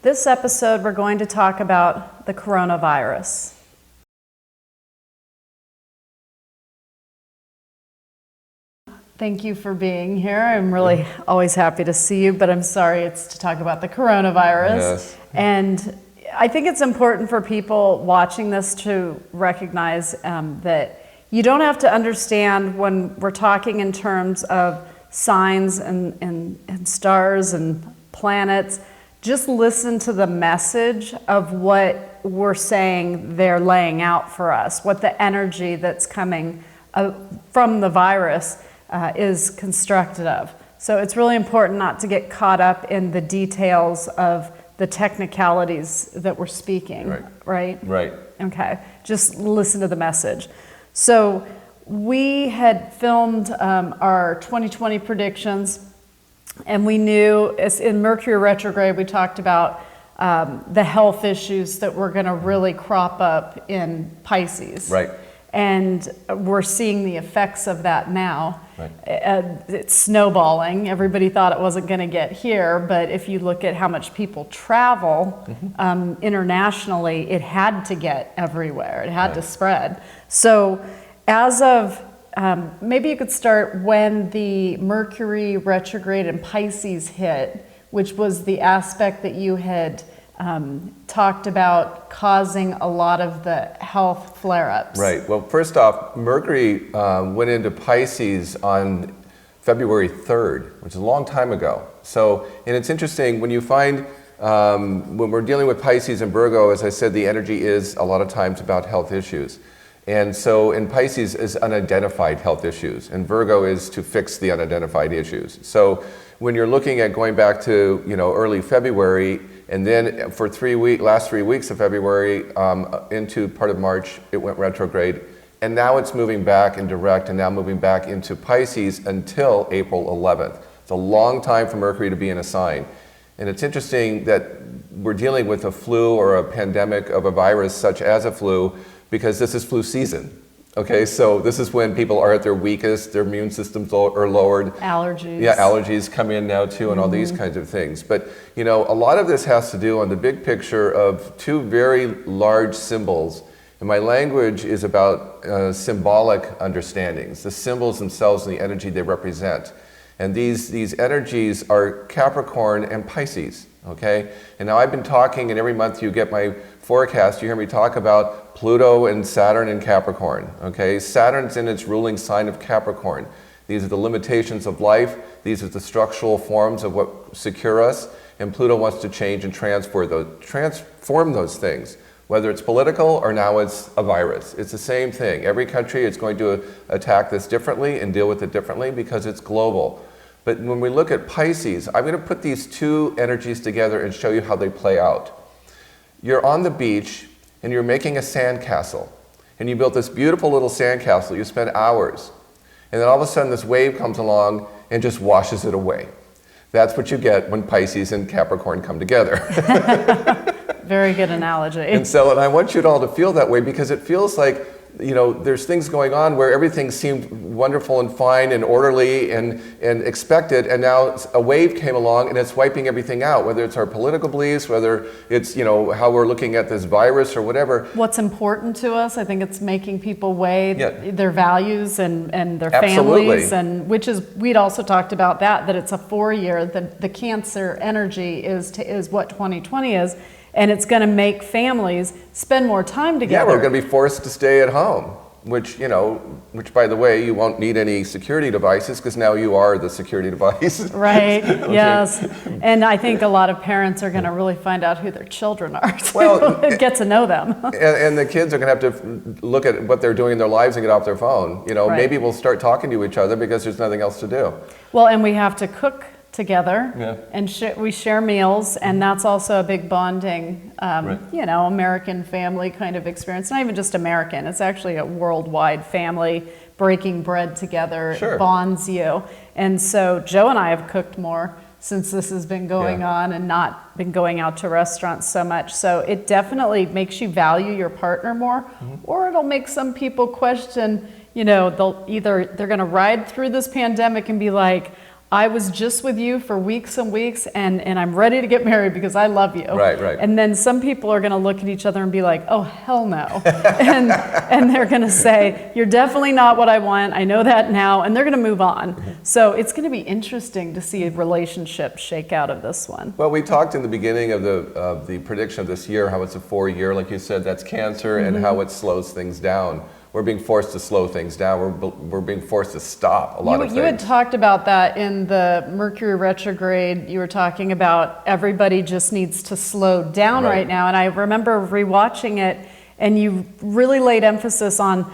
This episode, we're going to talk about the coronavirus. Thank you for being here. I'm really always happy to see you, but I'm sorry it's to talk about the coronavirus. Yes. And I think it's important for people watching this to recognize that you don't have to understand when we're talking in terms of signs and stars and planets. Just listen to the message of what we're saying they're laying out for us, what the energy that's coming from the virus is constructed of. So it's really important not to get caught up in the details of the technicalities that we're speaking, right? Right. Okay, just listen to the message. So we had filmed our 2020 predictions, and we knew in Mercury retrograde, we talked about the health issues that were going to really crop up in Pisces. Right. And we're seeing the effects of that now. Right. It's snowballing. Everybody thought it wasn't going to get here, but if you look at how much people travel internationally, it had to get everywhere. It had to spread. So as of, maybe you could start when the Mercury retrograde in Pisces hit, which was the aspect that you had talked about causing a lot of the health flare-ups. Right. Well, first off, Mercury went into Pisces on February 3rd, which is a long time ago. So, and it's interesting when you find, when we're dealing with Pisces and Virgo, as I said, the energy is a lot of times about health issues. And so in Pisces is unidentified health issues, and Virgo is to fix the unidentified issues. So when you're looking at going back to, early February, and then for last 3 weeks of February into part of March, it went retrograde. And now it's moving back in direct and now moving back into Pisces until April 11th. It's a long time for Mercury to be in a sign. And it's interesting that we're dealing with a flu or a pandemic of a virus such as a flu because this is flu season. Okay, so this is when people are at their weakest, their immune systems are lowered. Allergies. Yeah, allergies come in now too, and all these kinds of things. But, a lot of this has to do on the big picture of two very large symbols. And my language is about symbolic understandings, the symbols themselves and the energy they represent. And these energies are Capricorn and Pisces, okay? And now I've been talking, and every month you get my forecast, you hear me talk about Pluto and Saturn in Capricorn, okay? Saturn's in its ruling sign of Capricorn. These are the limitations of life. These are the structural forms of what secure us. And Pluto wants to change and transform those things, whether it's political or now it's a virus. It's the same thing. Every country is going to attack this differently and deal with it differently because it's global. But when we look at Pisces, I'm going to put these two energies together and show you how they play out. You're on the beach and you're making a sandcastle. And you built this beautiful little sandcastle. You spent hours. And then all of a sudden this wave comes along and just washes it away. That's what you get when Pisces and Capricorn come together. Very good analogy. And I want you all to feel that way because it feels like, there's things going on where everything seemed wonderful and fine and orderly and expected, and now a wave came along and it's wiping everything out, whether it's our political beliefs, whether it's, how we're looking at this virus or whatever. What's important to us, I think it's making people weigh their values and their Absolutely. families, and we'd also talked about that it's a 4-year, the Cancer energy is what 2020 is. And it's going to make families spend more time together. Yeah, we're going to be forced to stay at home, which by the way, you won't need any security devices because now you are the security device. Right, okay. Yes. And I think a lot of parents are going to really find out who their children are to get to know them. And the kids are going to have to look at what they're doing in their lives and get off their phone. Right. Maybe we'll start talking to each other because there's nothing else to do. Well, and we have to cook together, and we share meals, and that's also a big bonding, American family kind of experience. Not even just American, it's actually a worldwide family. Breaking bread together bonds you. And so Joe and I have cooked more since this has been going on and not been going out to restaurants so much. So it definitely makes you value your partner more, or it'll make some people question, they're going to ride through this pandemic and be like, I was just with you for weeks and weeks, and I'm ready to get married because I love you. Right, right. And then some people are going to look at each other and be like, oh, hell no. and they're going to say, you're definitely not what I want. I know that now. And they're going to move on. So it's going to be interesting to see a relationship shake out of this one. Well, we talked in the beginning of the prediction of this year, how it's a 4-year, like you said, that's Cancer, and how it slows things down. We're being forced to slow things down. We're being forced to stop a lot of things. You had talked about that in the Mercury retrograde. You were talking about everybody just needs to slow down right now. And I remember rewatching it, and you really laid emphasis on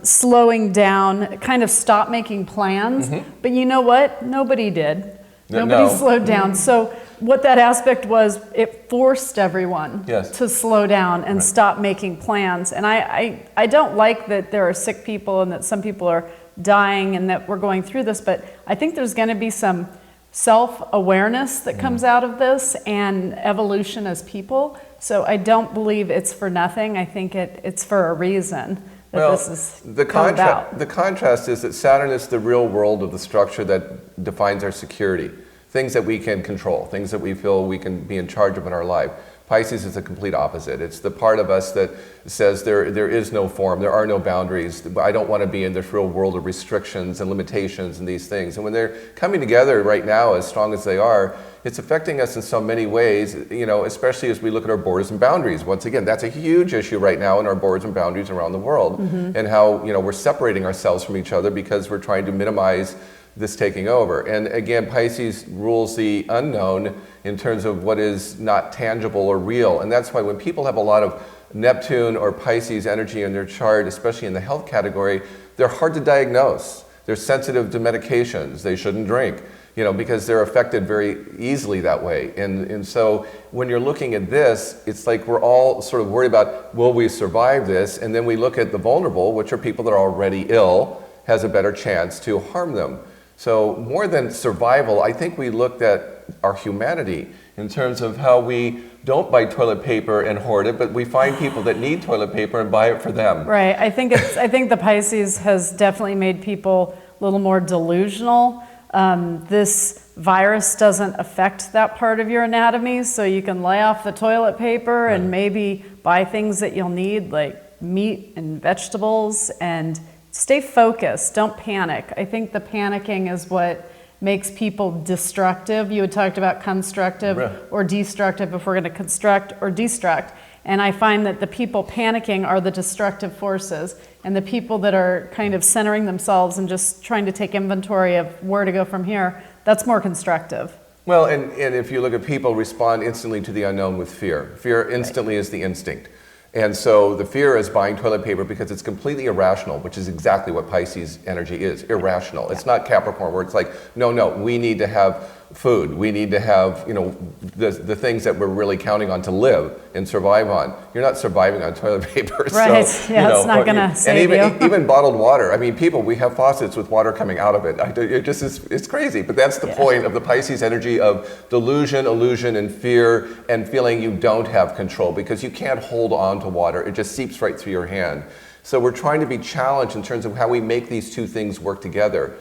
slowing down, kind of stop making plans. But you know what? Nobody did. Nobody slowed down. So what that aspect was, it forced everyone to slow down and stop making plans. And I don't like that there are sick people and that some people are dying and that we're going through this, but I think there's going to be some self-awareness that comes out of this and evolution as people. So I don't believe it's for nothing. I think it's for a reason that this is the contrast is that Saturn is the real world of the structure that defines our security. Things that we can control, things that we feel we can be in charge of in our life. Pisces is the complete opposite. It's the part of us that says there is no form, there are no boundaries. I don't want to be in this real world of restrictions and limitations and these things. And when they're coming together right now as strong as they are, it's affecting us in so many ways, especially as we look at our borders and boundaries. Once again, that's a huge issue right now in our borders and boundaries around the world, and how we're separating ourselves from each other because we're trying to minimize this taking over. And again, Pisces rules the unknown in terms of what is not tangible or real. And that's why when people have a lot of Neptune or Pisces energy in their chart, especially in the health category, they're hard to diagnose. They're sensitive to medications. They shouldn't drink, because they're affected very easily that way. And so when you're looking at this, it's like we're all sort of worried about, will we survive this? And then we look at the vulnerable, which are people that are already ill, has a better chance to harm them. So more than survival, I think we looked at our humanity in terms of how we don't buy toilet paper and hoard it, but we find people that need toilet paper and buy it for them. Right. I think the Pisces has definitely made people a little more delusional. This virus doesn't affect that part of your anatomy, so you can lay off the toilet paper and maybe buy things that you'll need, like meat and vegetables, and stay focused. Don't panic. I think the panicking is what makes people destructive. You had talked about constructive or destructive, if we're going to construct or destruct. And I find that the people panicking are the destructive forces, and the people that are kind of centering themselves and just trying to take inventory of where to go from here, that's more constructive. Well, and if you look at people respond instantly to the unknown with fear. Fear instantly is the instinct. And so the fear is buying toilet paper because it's completely irrational, which is exactly what Pisces energy is, irrational. It's not Capricorn where it's like, no, we need to have food. We need to have, the things that we're really counting on to live and survive on. You're not surviving on toilet paper. Right, so, it's not going to save you. Even bottled water. I mean, we have faucets with water coming out of it. It's crazy. But that's the point of the Pisces energy of delusion, illusion, and fear, and feeling you don't have control because you can't hold on to water. It just seeps right through your hand. So we're trying to be challenged in terms of how we make these two things work together.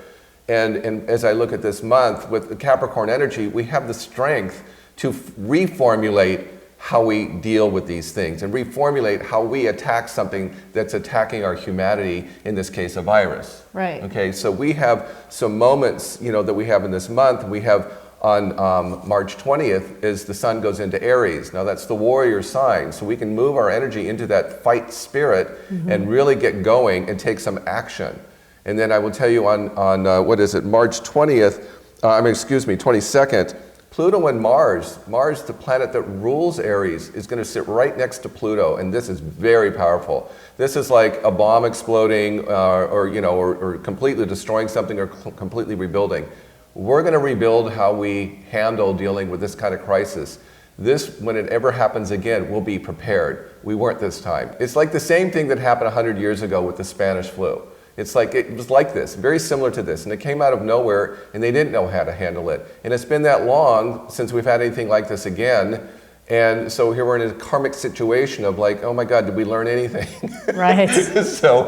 And as I look at this month with the Capricorn energy, we have the strength to reformulate how we deal with these things and reformulate how we attack something that's attacking our humanity, in this case, a virus. Right. Okay, so we have some moments, that we have in this month. We have on March 20th is the sun goes into Aries. Now that's the warrior sign, so we can move our energy into that fight spirit and really get going and take some action. And then I will tell you on March 20th, 22nd, Pluto and Mars, the planet that rules Aries, is going to sit right next to Pluto, and this is very powerful. This is like a bomb exploding or completely destroying something or completely rebuilding. We're going to rebuild how we handle dealing with this kind of crisis. This, when it ever happens again, we'll be prepared. We weren't this time. It's like the same thing that happened 100 years ago with the Spanish flu. It's like, it was like this, very similar to this, and it came out of nowhere, and they didn't know how to handle it. And it's been that long since we've had anything like this again, And so here we're in a karmic situation of like, oh my God, did we learn anything? Right. So,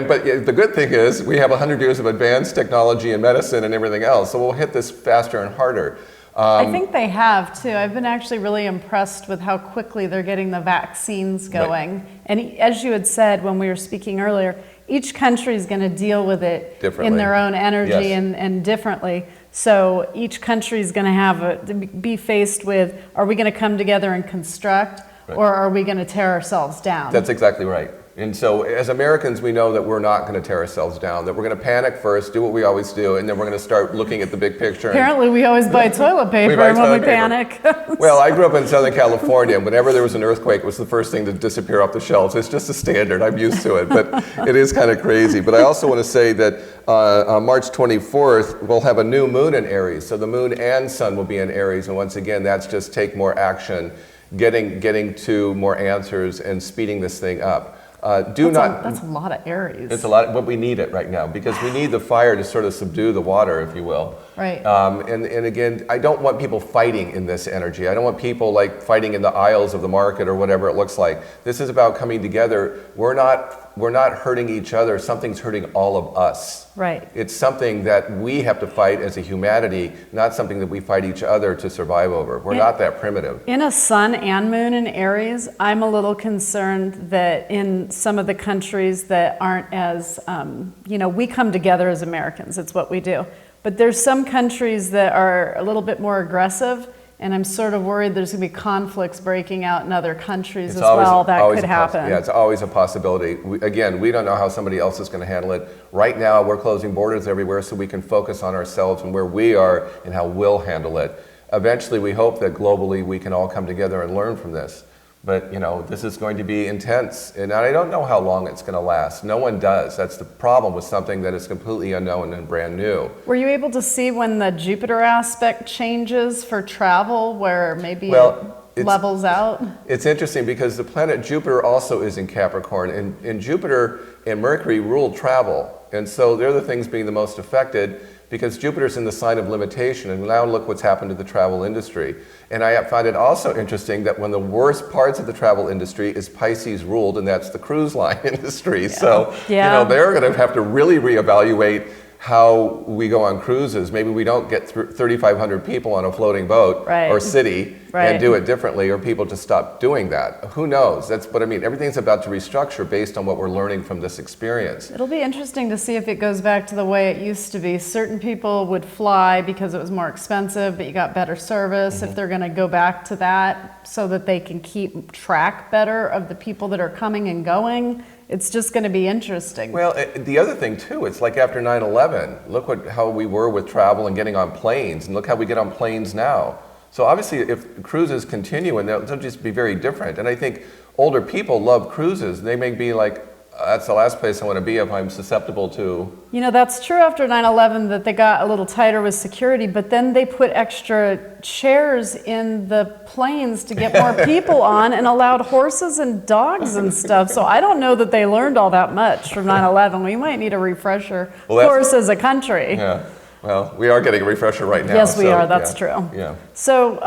but the good thing is we have 100 years of advanced technology and medicine and everything else. So we'll hit this faster and harder. I think they have too. I've been actually really impressed with how quickly they're getting the vaccines going. Right. And as you had said when we were speaking earlier, each country is going to deal with it in their own energy and differently. So each country is going to be faced with, are we going to come together and construct, or are we going to tear ourselves down? That's exactly right. And so as Americans, we know that we're not going to tear ourselves down, that we're going to panic first, do what we always do, and then we're going to start looking at the big picture. Apparently we always buy toilet paper when we panic. Well, I grew up in Southern California, and whenever there was an earthquake, it was the first thing to disappear off the shelves. It's just a standard. I'm used to it, but it is kind of crazy. But I also want to say that on March 24th, we'll have a new moon in Aries. So the moon and sun will be in Aries, and once again, that's just take more action, getting to more answers and speeding this thing up. That's a lot of Aries. It's a lot, but we need it right now because we need the fire to sort of subdue the water, if you will. Right. And again, I don't want people fighting in this energy. I don't want people like fighting in the aisles of the market or whatever it looks like. This is about coming together. We're not hurting each other. Something's hurting all of us. Right. It's something that we have to fight as a humanity, not something that we fight each other to survive over. We're not that primitive. In a sun and moon in Aries, I'm a little concerned that in some of the countries that aren't as, we come together as Americans. It's what we do. But there's some countries that are a little bit more aggressive, and I'm sort of worried there's going to be conflicts breaking out in other countries as well. That could happen. Yeah, it's always a possibility. We don't know how somebody else is going to handle it. Right now, we're closing borders everywhere so we can focus on ourselves and where we are and how we'll handle it. Eventually, we hope that globally we can all come together and learn from this. But, this is going to be intense, and I don't know how long it's going to last. No one does. That's the problem with something that is completely unknown and brand new. Were you able to see when the Jupiter aspect changes for travel, where maybe it levels out? It's interesting because the planet Jupiter also is in Capricorn, and Jupiter and Mercury rule travel, and so they're the things being the most affected because Jupiter's in the sign of limitation, and now look what's happened to the travel industry. And I find it also interesting that one of the worst parts of the travel industry is Pisces ruled, and that's the cruise line industry. Yeah. So, they're going to have to really reevaluate how we go on cruises. Maybe we don't get 3,500 people on a floating boat or city and do it differently, or people just stop doing that. Who knows? That's what I mean. Everything's about to restructure based on what we're learning from this experience. It'll be interesting to see if it goes back to the way it used to be. Certain people would fly because it was more expensive, but you got better service. Mm-hmm. If they're going to go back to that so that they can keep track better of the people that are coming and going. It's just going to be interesting. Well, the other thing too, it's like after 9/11, look how we were with travel and getting on planes, and look how we get on planes now. So obviously if cruises continue, and they'll just be very different. And I think older people love cruises. They may be like, that's the last place I want to be if I'm susceptible to... that's true after 9/11 that they got a little tighter with security, but then they put extra chairs in the planes to get more people on and allowed horses and dogs and stuff. So I don't know that they learned all that much from 9/11. We might need a refresher course as a country. Yeah. Well, we are getting a refresher right now. Yes, we are. That's true. Yeah. So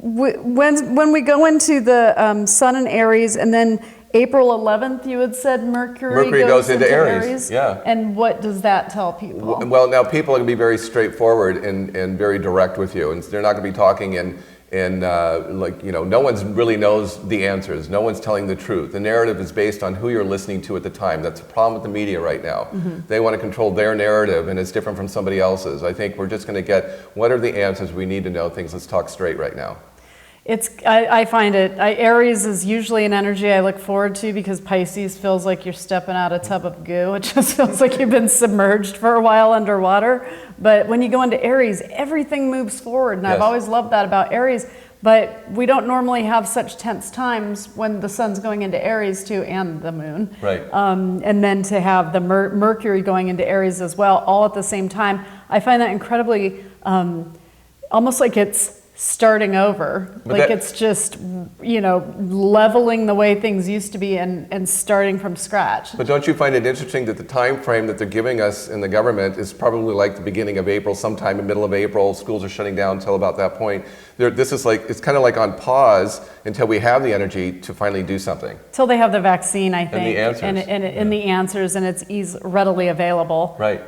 when we go into the Sun in Aries, and then April 11th, you had said Mercury goes into Aries. Yeah. And what does that tell people? Well, now people are going to be very straightforward and very direct with you, and they're not going to be talking no one really knows the answers. No one's telling the truth. The narrative is based on who you're listening to at the time. That's the problem with the media right now. Mm-hmm. They want to control their narrative, and it's different from somebody else's. I think we're just going to get, what are the answers we need to know things? Let's talk straight right now. I find Aries is usually an energy I look forward to because Pisces feels like you're stepping out a tub of goo. It just feels like you've been submerged for a while underwater. But when you go into Aries, everything moves forward. And I've always loved that about Aries. But we don't normally have such tense times when the sun's going into Aries too, and the moon. Right. And then to have the Mercury going into Aries as well, all at the same time. I find that incredibly, almost like it's starting over. It's just, leveling the way things used to be and starting from scratch. But don't you find it interesting that the time frame that they're giving us in the government is probably like the beginning of April, sometime in the middle of April, schools are shutting down until about that point. this is like, it's kind of like on pause until we have the energy to finally do something. Till they have the vaccine, I think. And the answers. And the answers, and it's readily available. Right.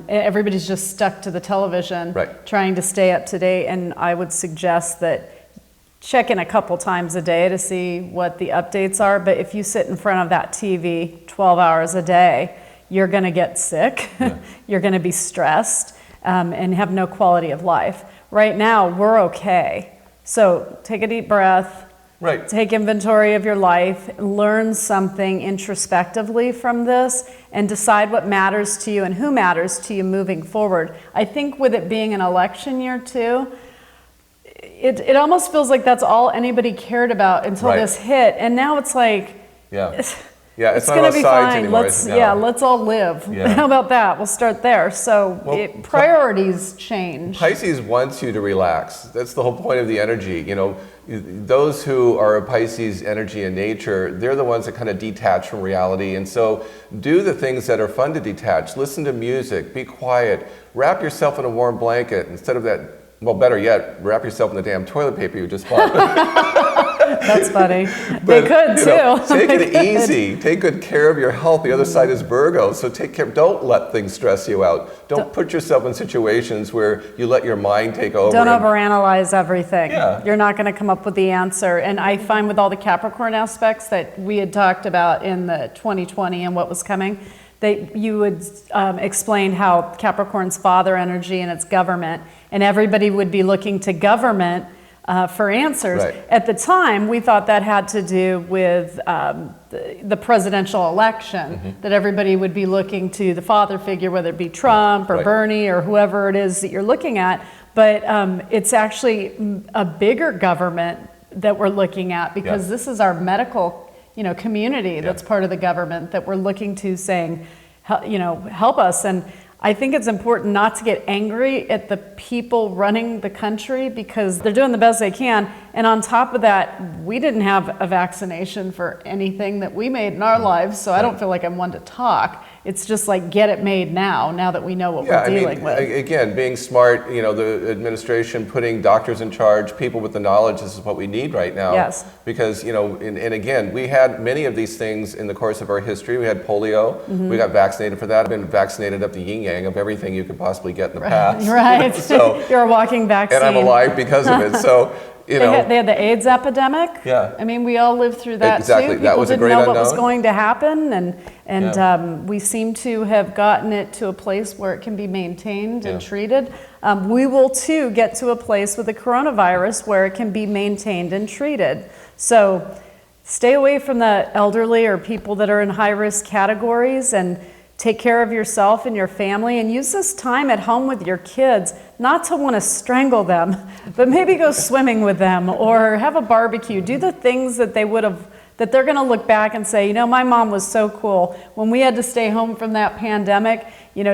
Everybody's just stuck to the television, Right. trying to stay up to date. And I would suggest that check in a couple times a day to see what the updates are. But if you sit in front of that TV 12 hours a day, you're going to get sick. Yeah. You're going to be stressed and have no quality of life. Right now, we're okay. So take a deep breath. Right. Take inventory of your life, learn something introspectively from this, and decide what matters to you and who matters to you moving forward. I think with it being an election year too, it almost feels like that's all anybody cared about until Right. this hit, and now it's like, Yeah. Yeah, it's not gonna about be sides fine. anymore. Let's all live. Yeah. How about that? We'll start there. So priorities change. Pisces wants you to relax. That's the whole point of the energy. You know, those who are a Pisces energy in nature, they're the ones that kind of detach from reality. And so do the things that are fun to detach. Listen to music, be quiet, wrap yourself in a warm blanket instead of that, well, better yet, wrap yourself in the damn toilet paper you just bought. That's funny. They could too. Take it easy. Take good care of your health. The other side is Virgo, so take care. Don't let things stress you out. Don't put yourself in situations where you let your mind take over. Don't overanalyze everything. Yeah. You're not going to come up with the answer. And I find with all the Capricorn aspects that we had talked about in the 2020 and what was coming, that you would explain how Capricorn's father energy and its government, and everybody would be looking to government for answers. Right. At the time, we thought that had to do with the presidential election, that everybody would be looking to the father figure, whether it be Trump or Right. Bernie or whoever it is that you're looking at. But it's actually a bigger government that we're looking at, because this is our medical community that's part of the government that we're looking to, saying, help us. And I think it's important not to get angry at the people running the country, because they're doing the best they can. And on top of that, we didn't have a vaccination for anything that we made in our lives, so I don't feel like I'm one to talk. It's just like, get it made now that we know what we're dealing with. Again, being smart, the administration putting doctors in charge, people with the knowledge, this is what we need right now. Yes. Because, and again, we had many of these things in the course of our history. We had polio, we got vaccinated for that. I've been vaccinated up the yin-yang of everything you could possibly get in the past. Right. So, you're a walking vaccine. And I'm alive because of it. So, They had the AIDS epidemic. Yeah. I mean, we all lived through that Exactly. too. People That was a didn't great know what was unknown. going to happen, and we seem to have gotten it to a place where it can be maintained and treated. We will too get to a place with the coronavirus where it can be maintained and treated. So stay away from the elderly or people that are in high-risk categories, and take care of yourself and your family, and use this time at home with your kids not to want to strangle them, but maybe go swimming with them or have a barbecue. Do the things that they would have, that they're going to look back and say, my mom was so cool. When we had to stay home from that pandemic,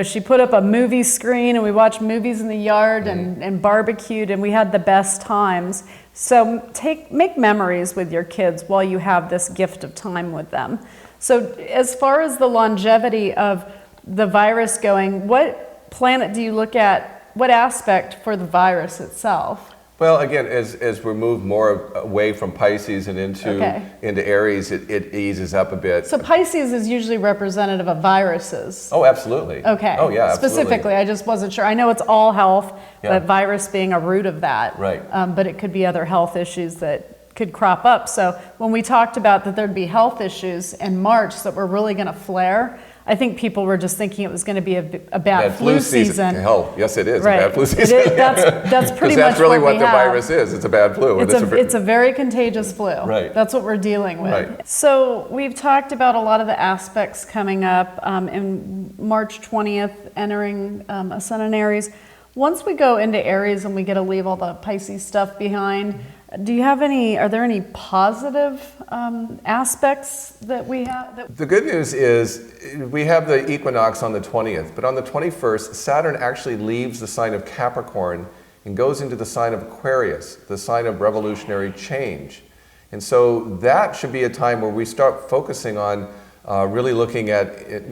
she put up a movie screen and we watched movies in the yard and barbecued, and we had the best times. So make memories with your kids while you have this gift of time with them. So as far as the longevity of the virus going, what planet do you look at, what aspect for the virus itself? Well, again, as we move more away from Pisces and into Aries, it eases up a bit. So Pisces is usually representative of viruses. Oh, absolutely. Okay. Oh, yeah, absolutely. Specifically, I just wasn't sure. I know it's all health, but virus being a root of that. Right. But it could be other health issues that could crop up. So when we talked about that there'd be health issues in March that were really going to flare, I think people were just thinking it was going to be a bad flu season. Hell, yes, it is. Right. A bad flu season. That's pretty much that's really what we the have. virus is. It's a bad flu. It's a very contagious flu. Right. That's what we're dealing with. Right. So we've talked about a lot of the aspects coming up in March 20th, entering a sun in Aries. Once we go into Aries and we get to leave all the Pisces stuff behind, are there any positive aspects that we have? The good news is we have the equinox on the 20th, but on the 21st, Saturn actually leaves the sign of Capricorn and goes into the sign of Aquarius, the sign of revolutionary change. And so that should be a time where we start focusing on really looking at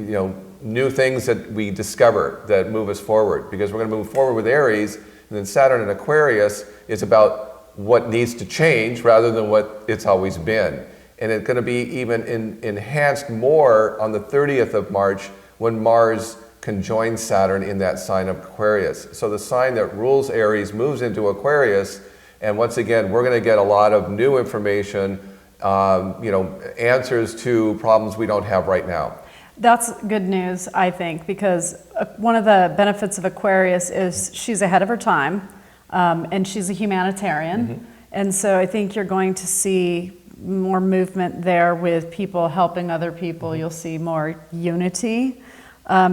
new things that we discover that move us forward, because we're going to move forward with Aries, and then Saturn in Aquarius is about what needs to change rather than what it's always been. And it's going to be even enhanced more on the 30th of March when Mars conjoins Saturn in that sign of Aquarius. So the sign that rules Aries moves into Aquarius, and once again, we're going to get a lot of new information, answers to problems we don't have right now. That's good news, I think, because one of the benefits of Aquarius is she's ahead of her time, and she's a humanitarian. And so I think you're going to see more movement there with people helping other people. You'll see more unity.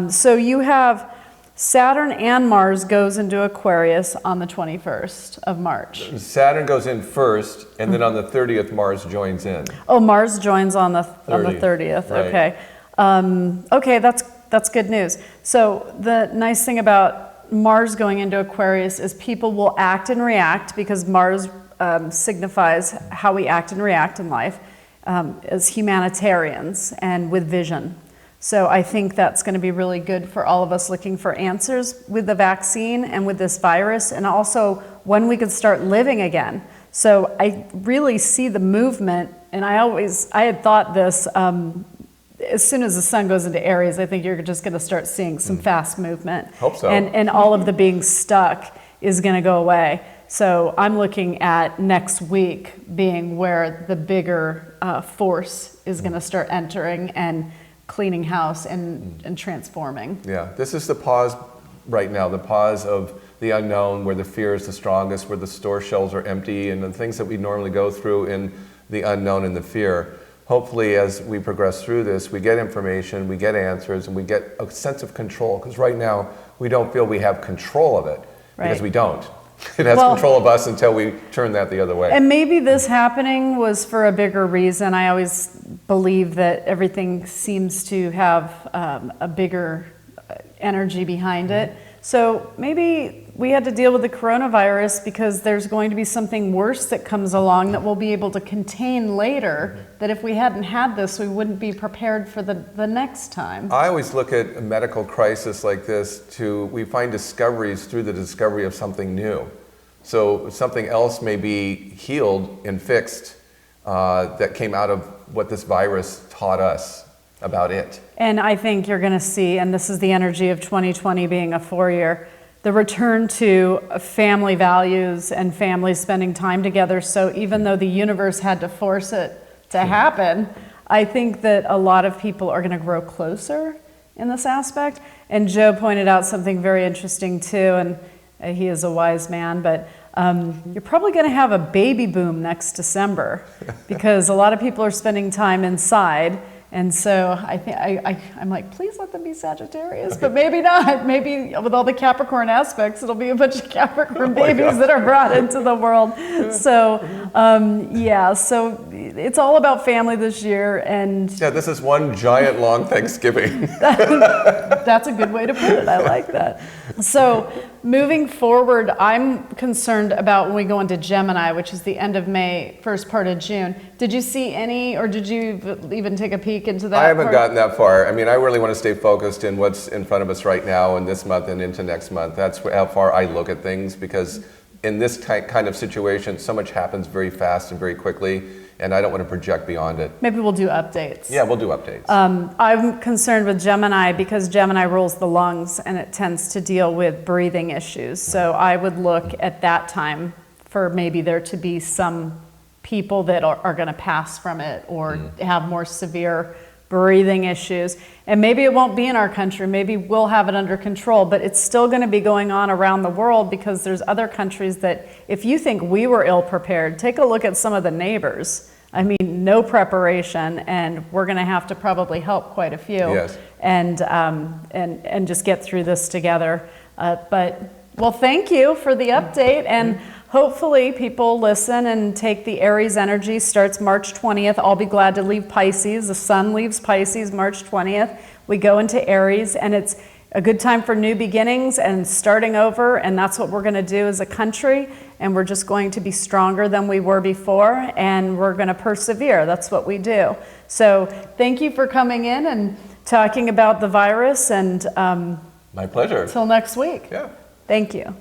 So you have Saturn and Mars goes into Aquarius on the 21st of March. Saturn goes in first, and then on the 30th, Mars joins in. Oh, Mars joins on the 30th. Right. Okay. Okay, that's good news. So the nice thing about Mars going into Aquarius is people will act and react, because Mars signifies how we act and react in life as humanitarians and with vision. So I think that's going to be really good for all of us looking for answers with the vaccine and with this virus, and also when we could start living again. So I really see the movement, and I had thought this, as soon as the sun goes into Aries, I think you're just going to start seeing some fast movement. Hope so. And all of the being stuck is going to go away. So I'm looking at next week being where the bigger force is going to start entering and cleaning house and transforming. Yeah, this is the pause right now, the pause of the unknown, where the fear is the strongest, where the store shelves are empty, and the things that we normally go through in the unknown and the fear. Hopefully, as we progress through this, we get information, we get answers, and we get a sense of control, because right now we don't feel we have control of it, because we don't. It has control of us until we turn that the other way. And maybe this happening was for a bigger reason. I always believe that everything seems to have a bigger energy behind it. So maybe we had to deal with the coronavirus because there's going to be something worse that comes along that we'll be able to contain later, that if we hadn't had this, we wouldn't be prepared for the next time. I always look at a medical crisis like this we find discoveries through the discovery of something new. So something else may be healed and fixed that came out of what this virus taught us about it. And I think you're going to see, and this is the energy of 2020 being a 4-year, the return to family values and families spending time together. So even though the universe had to force it to happen, I think that a lot of people are going to grow closer in this aspect. And Joe pointed out something very interesting too, and he is a wise man, but you're probably going to have a baby boom next December because a lot of people are spending time inside. And so I think I'm like, please let them be Sagittarius, but maybe not. Maybe with all the Capricorn aspects, it'll be a bunch of Capricorn babies that are brought into the world. So so it's all about family this year. And yeah, this is one giant long Thanksgiving. That's a good way to put it. I like that. So moving forward, I'm concerned about when we go into Gemini, which is the end of May, first part of June. Did you see any, or did you even take a peek into that? I haven't gotten that far. I mean, I really want to stay focused in what's in front of us right now and this month and into next month. That's how far I look at things, because in this kind of situation, so much happens very fast and very quickly, and I don't want to project beyond it. Maybe we'll do updates. Yeah, we'll do updates. I'm concerned with Gemini because Gemini rules the lungs and it tends to deal with breathing issues. So I would look at that time for maybe there to be some people that are going to pass from it or have more severe breathing issues. And maybe it won't be in our country. Maybe we'll have it under control, but it's still going to be going on around the world because there's other countries that if you think we were ill prepared, take a look at some of the neighbors. I mean, no preparation, and we're going to have to probably help quite a few. Yes. And just get through this together. Well, thank you for the update, and hopefully people listen and take the Aries energy. Starts March 20th. I'll be glad to leave Pisces. The sun leaves Pisces March 20th. We go into Aries, and it's a good time for new beginnings and starting over, and that's what we're going to do as a country, and we're just going to be stronger than we were before, and we're going to persevere. That's what we do. So thank you for coming in and talking about the virus, and my pleasure. Until next week. Yeah. Thank you.